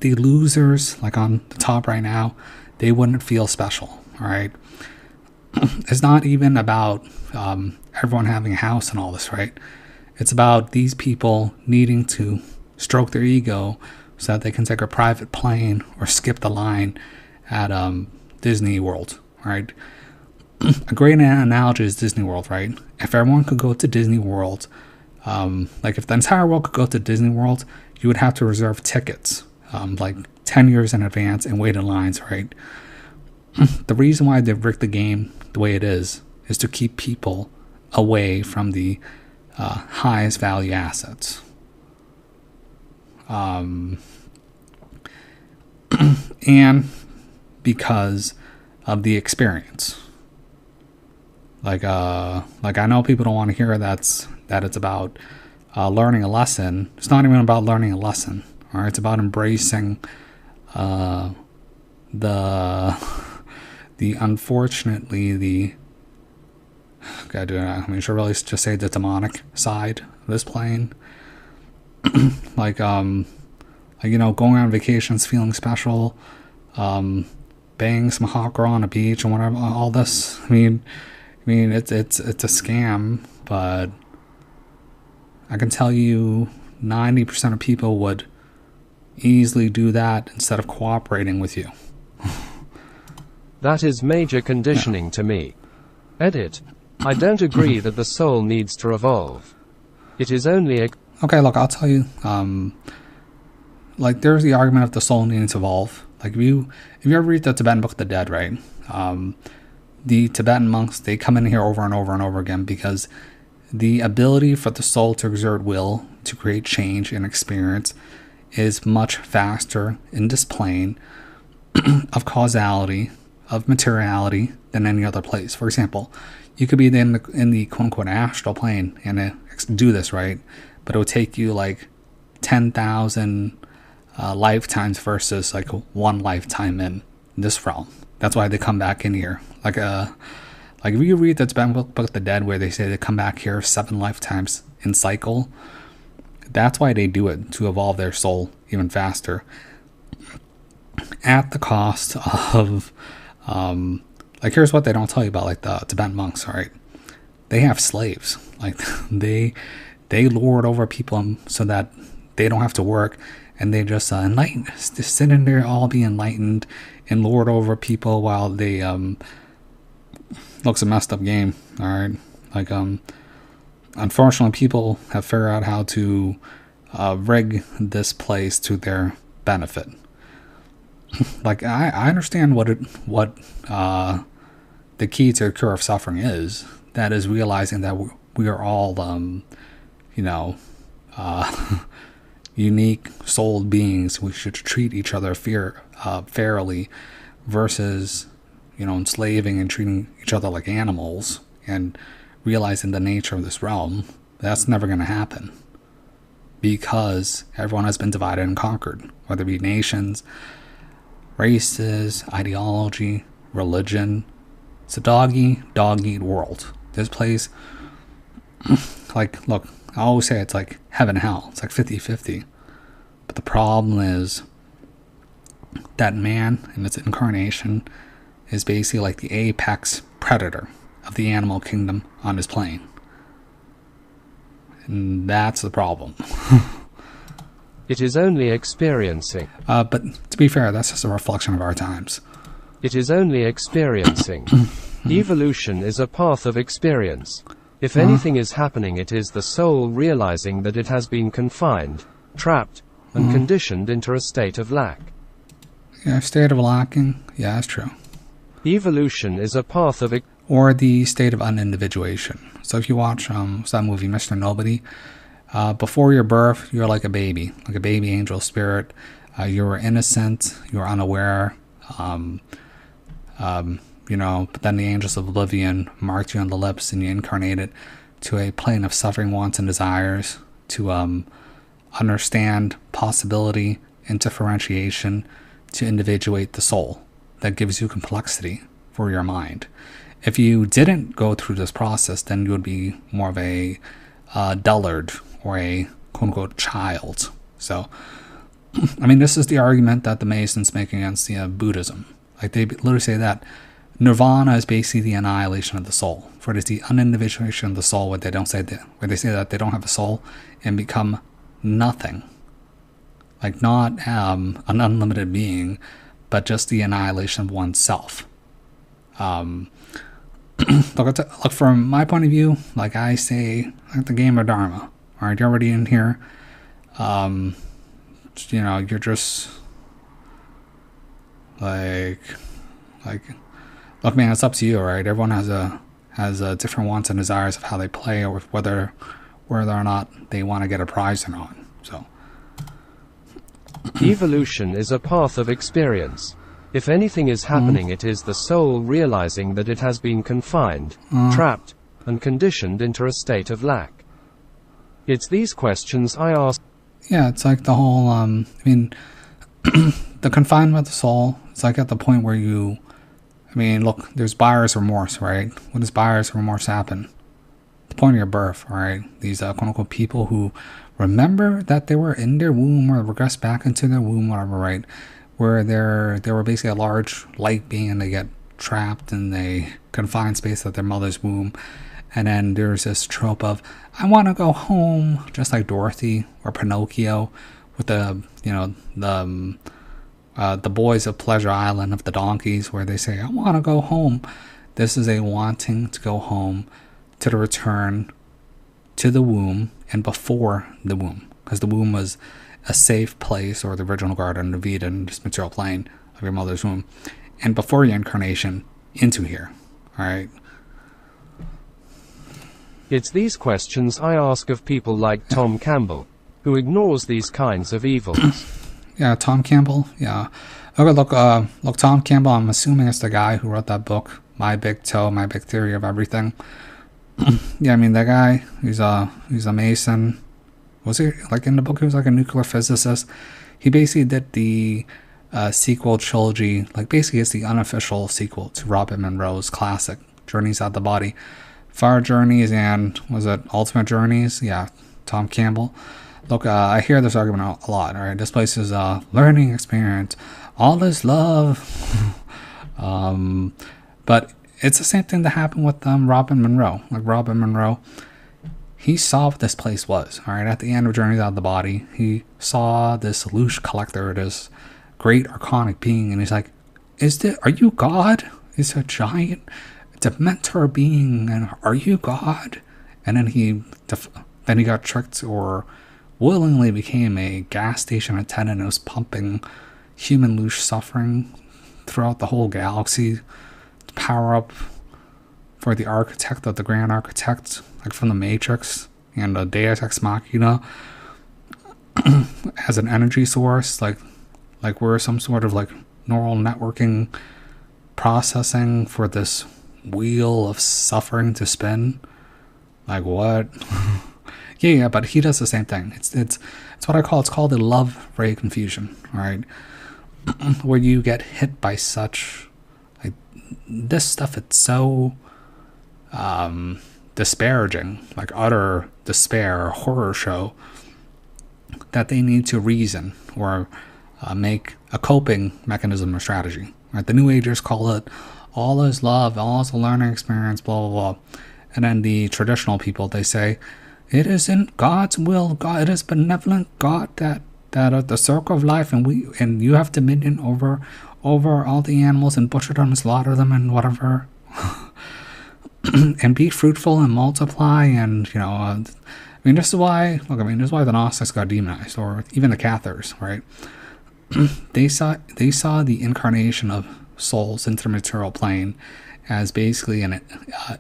A: the losers, like on the top right now, they wouldn't feel special, all right? It's not even about everyone having a house and all this, right? It's about these people needing to stroke their ego so that they can take a private plane or skip the line at Disney World, right? A great analogy is Disney World, right? If everyone could go to Disney World, like if the entire world could go to Disney World, you would have to reserve tickets like 10 years in advance and wait in lines, right? The reason why they've rigged the game the way it is to keep people away from the highest value assets. And because of the experience. Like I know people don't want to hear that it's about learning a lesson. It's not even about learning a lesson. All right, it's about embracing should really just say the demonic side of this plane. like you know, going on vacations, feeling special, banging some hot girl on a beach and whatever, all this. I mean it's a scam, but I can tell you 90% of people would easily do that instead of cooperating with you.
F: That is major conditioning to me. Edit. I don't agree that the soul needs to evolve. It is only a...
A: Okay, look, I'll tell you, like, there's the argument of the soul needing to evolve. Like, if you ever read the Tibetan Book of the Dead, right, the Tibetan monks, they come in here over and over and over again because the ability for the soul to exert will, to create change and experience, is much faster in this plane of causality, of materiality, than any other place. For example, you could be in the quote-unquote astral plane and do this, right? But it would take you like 10,000 lifetimes versus like one lifetime in this realm. That's why they come back in here. Like if you read the Tibetan Book of the Dead, where they say they come back here 7 lifetimes in cycle, that's why they do it, to evolve their soul even faster, at the cost of like, here's what they don't tell you about, like, the Tibetan monks, all right? They have slaves. Like, they lord over people so that they don't have to work, and they just just sit in there, all be enlightened, and lord over people while they looks a messed up game, all right? Like, unfortunately, people have figured out how to rig this place to their benefit. Like, I understand what the key to a cure of suffering is. That is realizing that we are all, unique souled beings. We should treat each other fairly, versus enslaving and treating each other like animals and realizing the nature of this realm, that's never going to happen. Because everyone has been divided and conquered, whether it be nations, races, ideology, religion. It's a dog-eat world. This place, like, look, I always say it's like heaven and hell. It's like 50-50. But the problem is that man in its incarnation is basically like the apex predator of the animal kingdom on his plane. And that's the problem.
F: It is only experiencing.
A: But to be fair, that's just a reflection of our times.
F: It is only experiencing. Evolution is a path of experience. If anything is happening, it is the soul realizing that it has been confined, trapped, and conditioned into a state of lack.
A: Yeah, state of lacking. Yeah, that's true.
F: Evolution is a path of
A: or the state of unindividuation. So if you watch that movie, Mr. Nobody, before your birth, you're like a baby angel spirit. You were innocent, you were unaware, but then the angels of oblivion marked you on the lips and you incarnated to a plane of suffering, wants, and desires to understand possibility and differentiation, to individuate the soul. That gives you complexity for your mind. If you didn't go through this process, then you would be more of a dullard or a quote-unquote child. So, I mean, this is the argument that the Masons make against the Buddhism. Like, they literally say that Nirvana is basically the annihilation of the soul. For it is the unindividuation of the soul, where they say that they don't have a soul and become nothing. Like, not an unlimited being, but just the annihilation of oneself. Look, from my point of view, like I say, like the game of Dharma. All right, you're already in here. You're just like, look, man, it's up to you, right? Everyone has a different wants and desires of how they play, or whether or not they want to get a prize or not. So,
F: evolution is a path of experience. If anything is happening, it is the soul realizing that it has been confined, trapped, and conditioned into a state of lack. It's these questions I ask.
A: Yeah, it's like the whole, the confinement of the soul, it's like at the point where look, there's buyer's remorse, right? When does buyer's remorse happen? The point of your birth, right? These quote-unquote people who remember that they were in their womb or regress back into their womb, whatever, right? Where they were basically a large light being and they get trapped in a confined space of their mother's womb. And then there's this trope of, I want to go home, just like Dorothy or Pinocchio with the boys of Pleasure Island of the donkeys, where they say, I want to go home. This is a wanting to go home, to the return to the womb and before the womb. Because the womb was a safe place, or the original Garden of Eden, this material plane of your mother's womb, and before your incarnation into here. All right.
F: It's these questions I ask of people like Tom Campbell, who ignores these kinds of evils.
A: Yeah, Tom Campbell. Yeah. Okay, look, Tom Campbell, I'm assuming it's the guy who wrote that book, My Big Toe, My Big Theory of Everything. Yeah, that guy, he's a Mason. Was he, like, in the book, he was like a nuclear physicist. He basically did the sequel trilogy, like, basically it's the unofficial sequel to Robert Monroe's classic, Journeys Out the Body. Far Journeys and, was it Ultimate Journeys? Yeah, Tom Campbell. Look, I hear this argument a lot, alright? This place is a learning experience. All is love. But it's the same thing that happened with Robin Monroe. Like, Robin Monroe, he saw what this place was, alright? At the end of Journeys Out of the Body, he saw this Lelouch collector, this great archonic being, and he's like, are you God? Is a giant Dementor being, and are you God? And then he got tricked, or willingly became a gas station attendant and was pumping human Lelouch suffering throughout the whole galaxy to power up for the architect of the Grand Architect, like from the Matrix and the Deus Ex Machina, as an energy source, like we're some sort of like neural networking processing for this wheel of suffering to spin. Like, what? Yeah, but he does the same thing. It's what I call, it's called the love ray confusion, right? Where you get hit by such, like, this stuff, it's so disparaging, like utter despair, horror show, that they need to reason or make a coping mechanism or strategy, right? The New Agers call it all is love, all is a learning experience, blah, blah, blah. And then the traditional people, they say, it isn't God's will, God, it is benevolent God that the circle of life, and you have dominion over all the animals and butcher them and slaughter them and whatever. And be fruitful and multiply, and this is why the Gnostics got demonized, or even the Cathars, right? They saw the incarnation of souls into the material plane as basically an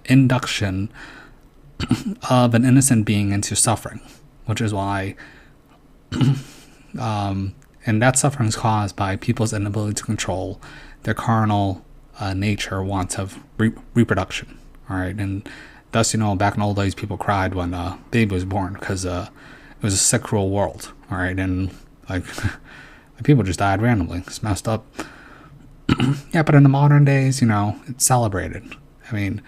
A: induction of an innocent being into suffering, which is why, and that suffering is caused by people's inability to control their carnal nature, wants of reproduction. All right, and thus, back in the old days, people cried when a baby was born because it was a sick, cruel world. All right, and like people just died randomly. It's messed up. Yeah, but in the modern days, it's celebrated. I mean,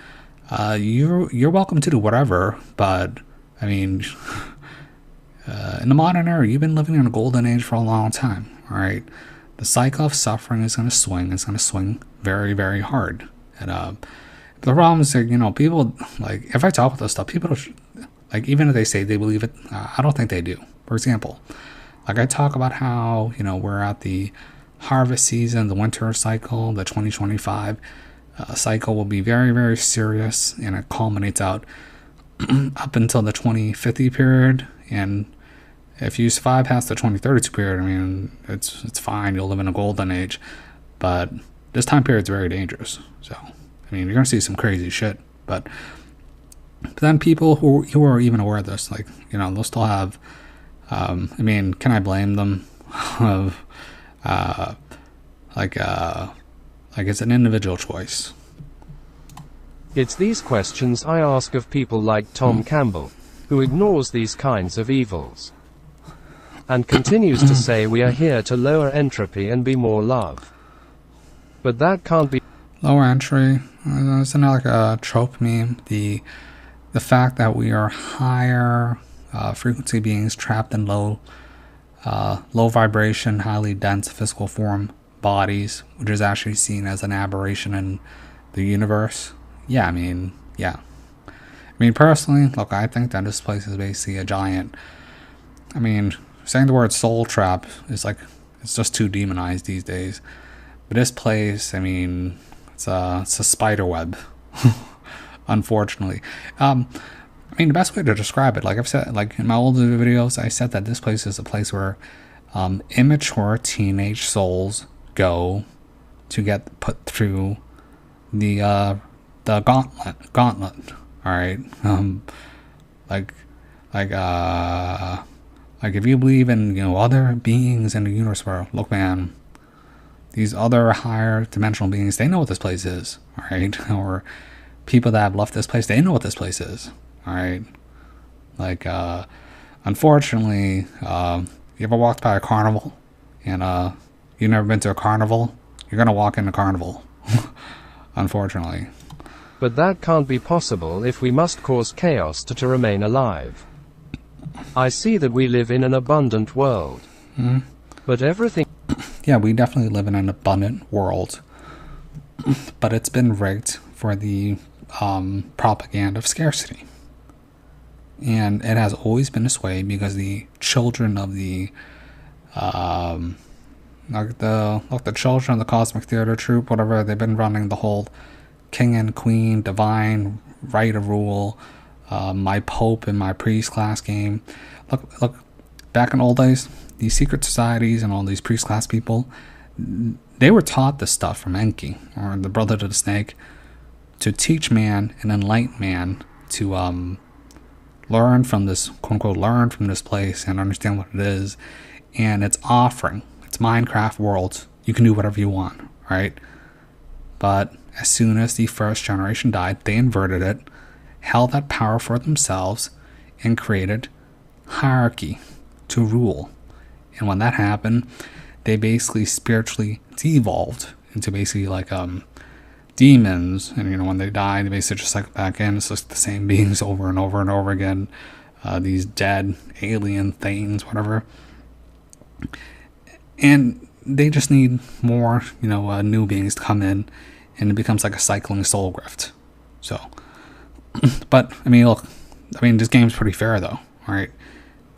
A: you're welcome to do whatever, but I mean, in the modern era, you've been living in a golden age for a long time. All right, the cycle of suffering is going to swing. It's going to swing very, very hard, and the problem is that, people, like, if I talk about this stuff, people, like, even if they say they believe it, I don't think they do. For example, like, I talk about how, we're at the harvest season, the winter cycle, the 2025 cycle will be very, very serious, and it culminates out up until the 2050 period. And if you survive past the 2032 period, I mean, it's fine. You'll live in a golden age. But this time period is very dangerous. So, I mean, you're going to see some crazy shit. But then people who are even aware of this, like, they'll still have, I mean, can I blame them? Of, like it's an individual choice.
F: It's these questions I ask of people like Tom Campbell, who ignores these kinds of evils, and continues to say we are here to lower entropy and be more love. But that can't be.
A: Lower entry, isn't that like a trope meme? The fact that we are higher frequency beings trapped in low vibration, highly dense physical form bodies, which is actually seen as an aberration in the universe. Yeah, I mean, personally, look, I think that this place is basically a giant. I mean, saying the word soul trap is like, it's just too demonized these days. But this place, I mean, it's a spider web, unfortunately. I mean, the best way to describe it, like I've said, like in my older videos, I said that this place is a place where immature teenage souls go to get put through the gauntlet. All right, like if you believe in other beings in the universe, where, look, man, these other higher dimensional beings, they know what this place is, all right? Or people that have left this place, they know what this place is, all right? Like, unfortunately, you ever walked by a carnival and you've never been to a carnival? You're gonna walk in a carnival, unfortunately.
F: But that can't be possible if we must cause chaos to remain alive. I see that we live in an abundant world, but everything.
A: Yeah, we definitely live in an abundant world, but it's been rigged for the propaganda of scarcity. And it has always been this way because the children of the children of the Cosmic Theater Troupe, whatever, they've been running the whole king and queen, divine right of rule, my pope and my priest class game. Look, back in old days, these secret societies and all these priest class people, they were taught this stuff from Enki, or the brother to the snake, to teach man and enlighten man to learn from this, quote unquote, learn from this place and understand what it is. And it's offering, it's Minecraft world. You can do whatever you want, right? But as soon as the first generation died, they inverted it, held that power for themselves, and created hierarchy to rule. And when that happened, they basically spiritually devolved into basically like demons. And you know, when they die, they basically just cycle back in. It's just the same beings over and over and over again. These dead alien things, whatever. And they just need more, you know, new beings to come in, and it becomes like a cycling soul grift. So, but I mean, look, I mean, this game's pretty fair though, right?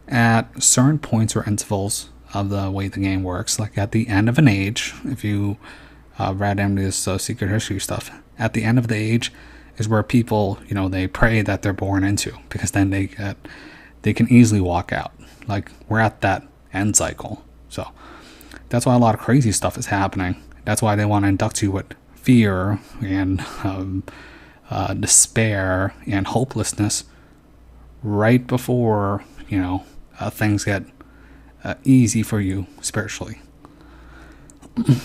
A: At certain points or intervals of the way the game works, like at the end of an age, if you read into this secret history stuff, at the end of the age is where people, you know, they pray that they're born into, because then they can easily walk out. Like, we're at that end cycle. So that's why a lot of crazy stuff is happening. That's why they want to induct you with fear and despair and hopelessness right before, you know, things get easy for you spiritually.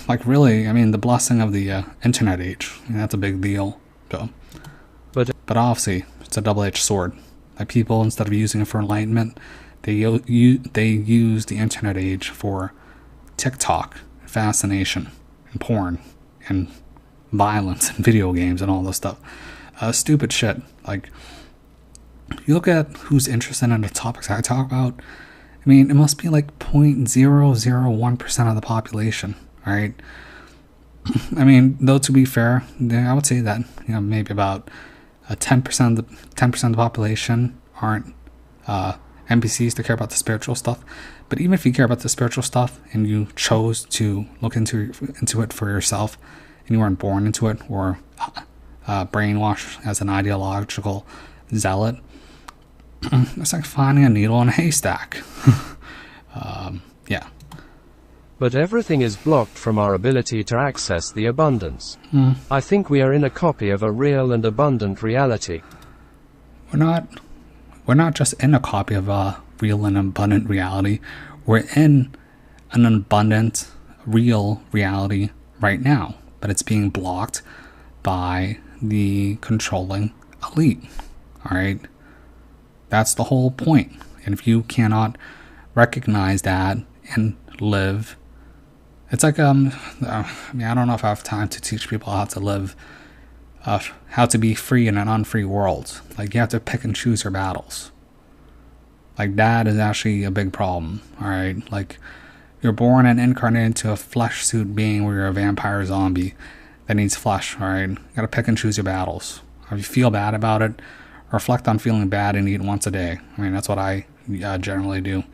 A: Like, really, I mean, the blessing of the internet age, I mean, that's a big deal. So, but obviously, it's a double-edged sword. Like, people, instead of using it for enlightenment, they use the internet age for TikTok, fascination, and porn, and violence, and video games, and all this stuff. Stupid shit. Like, you look at who's interested in the topics I talk about, I mean, it must be like 0.001% of the population, right? I mean, though, to be fair, I would say that, you know, maybe about 10% of the population aren't NPCs to care about the spiritual stuff. But even if you care about the spiritual stuff and you chose to look into it for yourself, and you weren't born into it or brainwashed as an ideological zealot, it's like finding a needle in a haystack. Yeah.
F: But everything is blocked from our ability to access the abundance. I think we are in a copy of a real and abundant reality.
A: We're not just in a copy of a real and abundant reality. We're in an abundant, real reality right now. But it's being blocked by the controlling elite. Alright? That's the whole point. And if you cannot recognize that and live, it's like, I mean, I don't know if I have time to teach people how to live, how to be free in an unfree world. Like, you have to pick and choose your battles. Like, that is actually a big problem, alright? Like, you're born and incarnated into a flesh suit being where you're a vampire zombie that needs flesh, alright? You gotta pick and choose your battles. If you feel bad about it, reflect on feeling bad and eat once a day. I mean, that's what I generally do.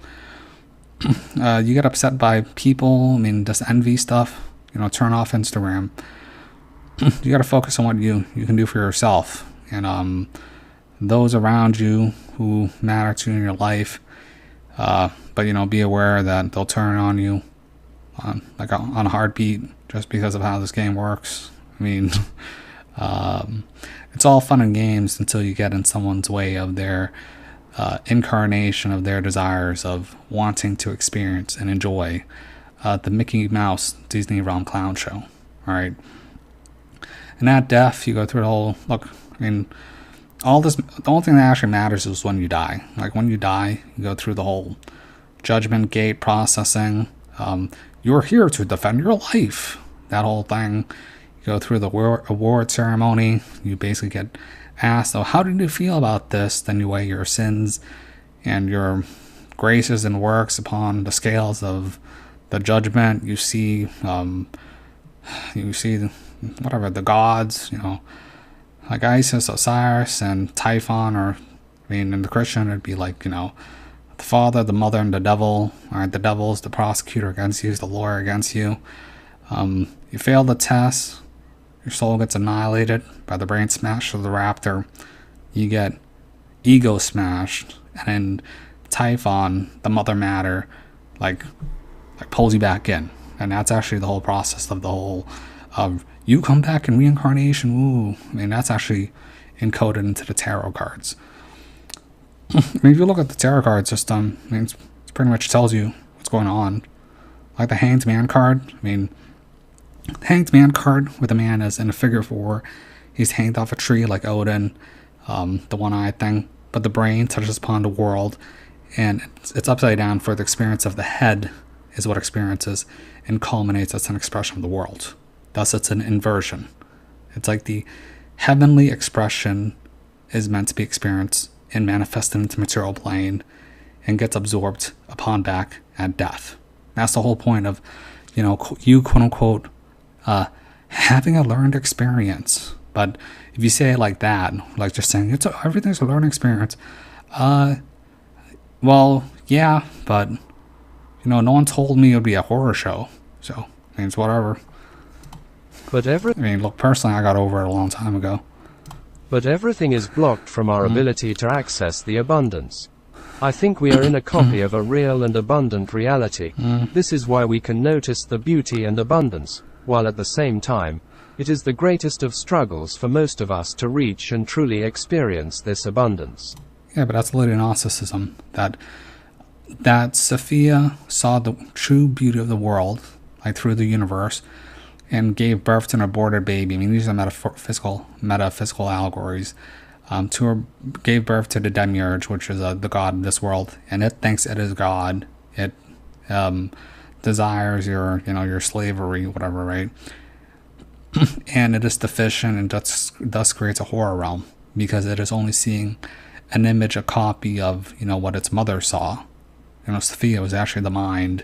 A: You get upset by people, I mean, just envy stuff, you know, turn off Instagram. You gotta focus on what you can do for yourself. And those around you who matter to you in your life, but, you know, be aware that they'll turn on you on a heartbeat just because of how this game works. I mean, it's all fun and games until you get in someone's way of their incarnation of their desires of wanting to experience and enjoy the Mickey Mouse Disney Realm Clown Show. Alright? And at death, you go through the whole, look, I mean, all this, the only thing that actually matters is when you die. Like, when you die, you go through the whole judgment gate processing. You're here to defend your life. That whole thing. You go through the award ceremony. You basically get asked, oh, how did you feel about this? Then you weigh your sins and your graces and works upon the scales of the judgment. You see whatever, the gods, you know, like Isis, Osiris, and Typhon, or, I mean, in the Christian, it'd be like, you know, the Father, the Mother, and the Devil. Alright, the Devil's the prosecutor against you, is the lawyer against you. You fail the test, your soul gets annihilated by the brain smash of the raptor. You get ego smashed, and then Typhon, the Mother Matter, like pulls you back in. And that's actually the whole process of the whole you come back in reincarnation. Ooh, I mean, that's actually encoded into the tarot cards. I mean, if you look at the tarot cards system, I mean, it pretty much tells you what's going on. Like the Hanged Man card, I mean, The Hanged Man card, where the man is in a figure 4. He's hanged off a tree like Odin, the one-eyed thing. But the brain touches upon the world, and it's upside down for the experience of the head is what experiences and culminates as an expression of the world. Thus, it's an inversion. It's like the heavenly expression is meant to be experienced and manifested into the material plane and gets absorbed upon back at death. That's the whole point of, you quote-unquote having a learned experience. But if you say it like that, like just saying everything's a learning experience, well, yeah, but no one told me it would be a horror show, so it's whatever.
F: But
A: look, personally, I got over it a long time ago.
F: But everything is blocked from our ability to access the abundance. I think we are in a copy of a real and abundant reality. This is why we can notice the beauty and abundance, while at the same time, it is the greatest of struggles for most of us to reach and truly experience this abundance.
A: Yeah, but that's literally narcissism. That Sophia saw the true beauty of the world, like through the universe, and gave birth to an aborted baby. These are metaphysical allegories. Gave birth to the demiurge, which is the god of this world, and it thinks it is God. It desires your slavery, whatever, right? And it is deficient and thus creates a horror realm because it is only seeing an image, a copy of what its mother saw. Sophia was actually the mind,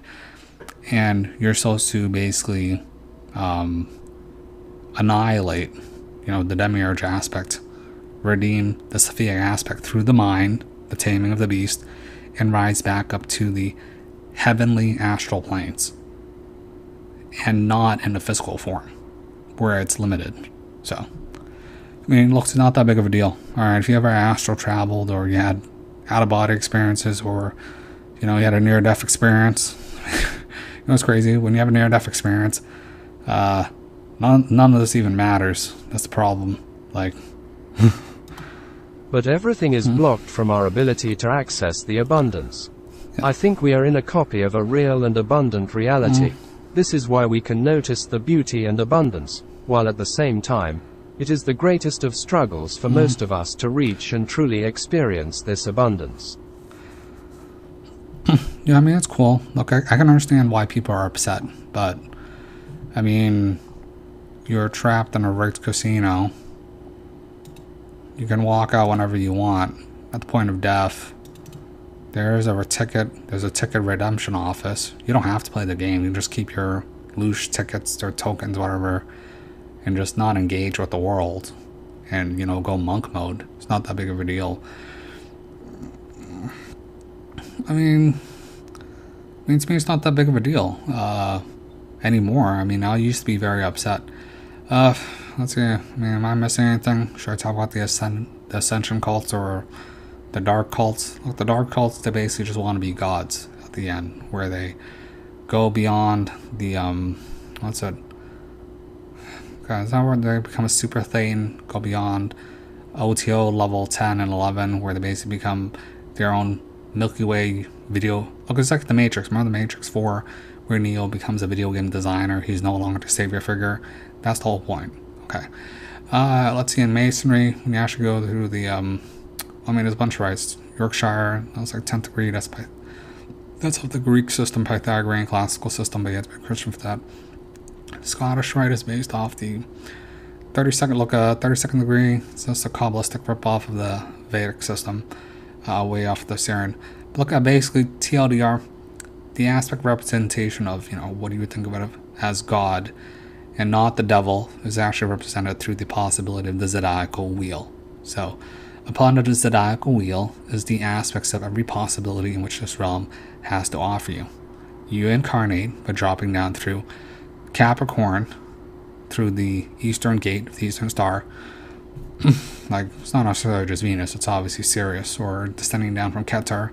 A: and you're supposed to basically annihilate the demiurge aspect, redeem the Sophia aspect through the mind, the taming of the beast, and rise back up to the heavenly astral planes, and not in the physical form where it's limited. So look, it's not that big of a deal. Alright, if you ever astral traveled, or you had out-of-body experiences, or you had a near-death experience, it's crazy when you have a near-death experience, none of this even matters. That's the problem.
F: But everything is blocked from our ability to access the abundance. I think we are in a copy of a real and abundant reality. This is why we can notice the beauty and abundance, while at the same time, it is the greatest of struggles for most of us to reach and truly experience this abundance.
A: Yeah, it's cool. Look, I can understand why people are upset, but you're trapped in a rigged casino. You can walk out whenever you want at the point of death. There's a ticket redemption office. You don't have to play the game. You can just keep your loose tickets or tokens, whatever, and just not engage with the world and go monk mode. It's not that big of a deal. To me, it's not that big of a deal anymore. I used to be very upset. Let's see. Am I missing anything? Should I talk about the ascension cults or the dark cults? Look, the dark cults, they basically just want to be gods at the end, where they go beyond the what's it? Okay, is that where they become a super Thetan? Go beyond OTO level 10 and 11, where they basically become their own Milky Way video. Look, it's like the Matrix. Remember the Matrix 4, where Neo becomes a video game designer. He's no longer the savior figure. That's the whole point. Okay. Let's see, in Masonry, when you actually go through the there's a bunch of rites. Yorkshire, that's like 10th degree. That's of the Greek system, Pythagorean classical system, but you have to be Christian for that. Scottish rite is based off the 32nd degree. So it's a Kabbalistic ripoff of the Vedic system, way off the Syrian. But look at basically TLDR, the aspect representation of what you would think of it as God, and not the devil, is actually represented through the possibility of the zodiacal wheel. So, upon the zodiacal wheel is the aspects of every possibility in which this realm has to offer you. You incarnate by dropping down through Capricorn, through the eastern gate of the eastern star. It's not necessarily just Venus, it's obviously Sirius, or descending down from Keter.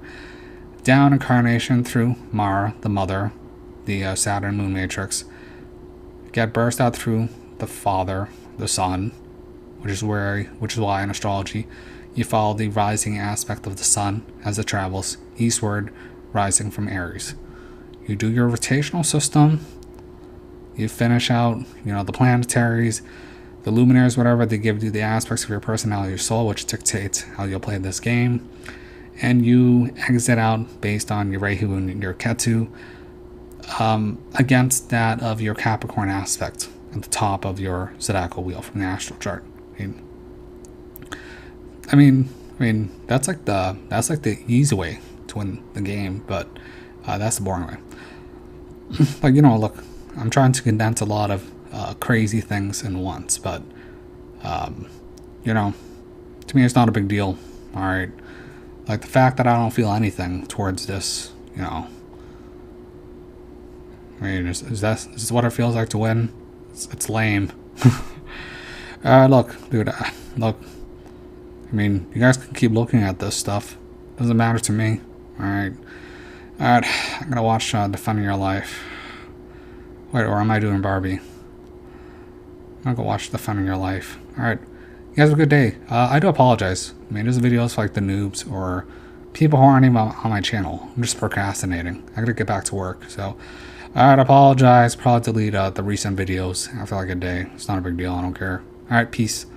A: Down incarnation through Mara, the mother, the Saturn moon matrix. Get burst out through the father, the sun, which is why in astrology you follow the rising aspect of the sun as it travels eastward, rising from Aries. You do your rotational system you finish out, you know, the planetaries, the luminaries, whatever. They give you the aspects of your personality, your soul, which dictates how you'll play this game. And you exit out based on your Rahu and your Ketu against that of your Capricorn aspect at the top of your zodiacal wheel from the astral chart. I mean, that's like the easy way to win the game, but that's the boring way. Like, you know, look, I'm trying to condense a lot of crazy things in once, but you know, to me, it's not a big deal. All right, like the fact that I don't feel anything towards this, you know. I mean, is this what it feels like to win? It's lame. Look, dude. Look. I mean, you guys can keep looking at this stuff. Doesn't matter to me. Alright. Alright, I'm gonna watch Defending Your Life. Wait, or am I doing Barbie? I'm gonna go watch Defending Your Life. Alright. You guys have a good day. I do apologize. I mean, this video is for like the noobs or people who aren't even on my channel. I'm just procrastinating. I gotta get back to work, so. Alright, I apologize. Probably delete the recent videos after like a day. It's not a big deal. I don't care. Alright, peace.